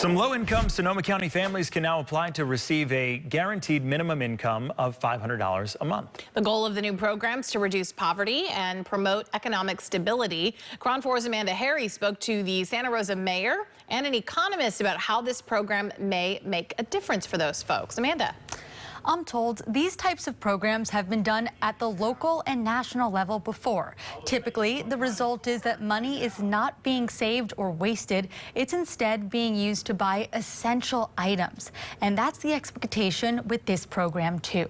Some low-income Sonoma County families can now apply to receive a guaranteed minimum income of $500 a month. The goal of the new program is to reduce poverty and promote economic stability. KRON 4's Amanda Harry spoke to the Santa Rosa mayor and an economist about how this program may make a difference for those folks. Amanda. I'm told these types of programs have been done at the local and national level before. Typically, the result is that money is not being saved or wasted. It's instead being used to buy essential items. And that's the expectation with this program, too.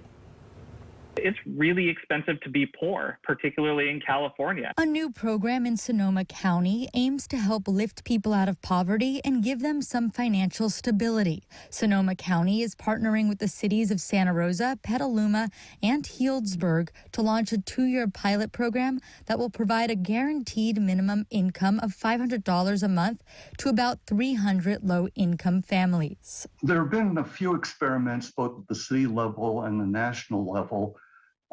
It's really expensive to be poor, particularly in California. A new program in Sonoma County aims to help lift people out of poverty and give them some financial stability. Sonoma County is partnering with the cities of Santa Rosa, Petaluma, and Healdsburg to launch a 2-year pilot program that will provide a guaranteed minimum income of $500 a month to about 300 low-income families. There have been a few experiments both at the city level and the national level.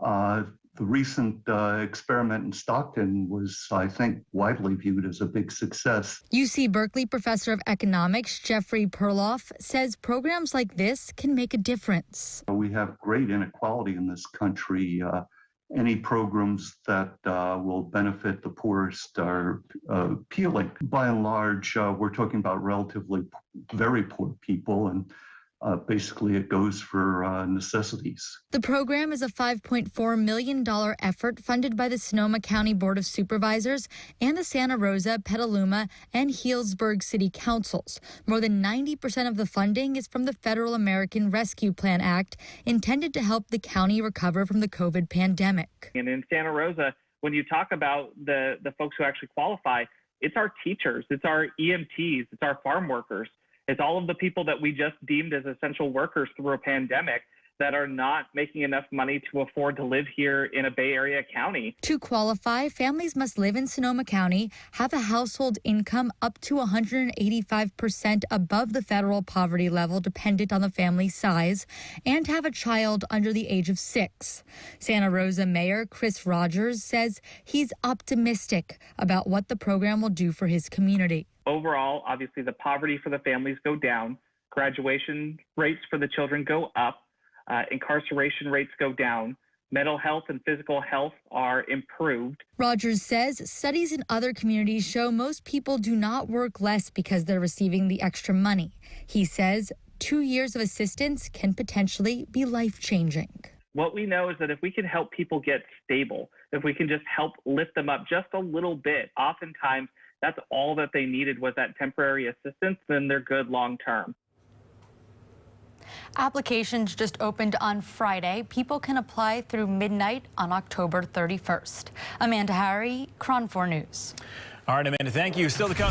The recent experiment in Stockton was, I think, widely viewed as a big success. UC Berkeley professor of economics Jeffrey Perloff says programs like this can make a difference. We have great inequality in this country. Any programs that will benefit the poorest are appealing. By and large, we're talking about relatively very poor people, and basically, it goes for necessities. The program is a $5.4 million effort funded by the Sonoma County Board of Supervisors and the Santa Rosa, Petaluma, and Healdsburg City Councils. More than 90% of the funding is from the Federal American Rescue Plan Act, intended to help the county recover from the COVID pandemic. And in Santa Rosa, when you talk about the folks who actually qualify, it's our teachers, it's our EMTs, it's our farm workers. It's all of the people that we just deemed as essential workers through a pandemic that are not making enough money to afford to live here in a Bay Area county. To qualify, families must live in Sonoma County, have a household income up to 185% above the federal poverty level dependent on the family size, and have a child under the age of 6. Santa Rosa Mayor Chris Rogers says he's optimistic about what the program will do for his community. Overall, obviously, the poverty for the families go down, graduation rates for the children go up, incarceration rates go down, mental health and physical health are improved. Rogers says studies in other communities show most people do not work less because they're receiving the extra money. He says 2 years of assistance can potentially be life-changing. What we know is that if we can help people get stable, if we can just help lift them up just a little bit, oftentimes that's all that they needed was that temporary assistance, then they're good long term. Applications just opened on Friday. People can apply through midnight on October 31st. Amanda Harry, KRON 4 News. All right, Amanda, thank you. Still to come.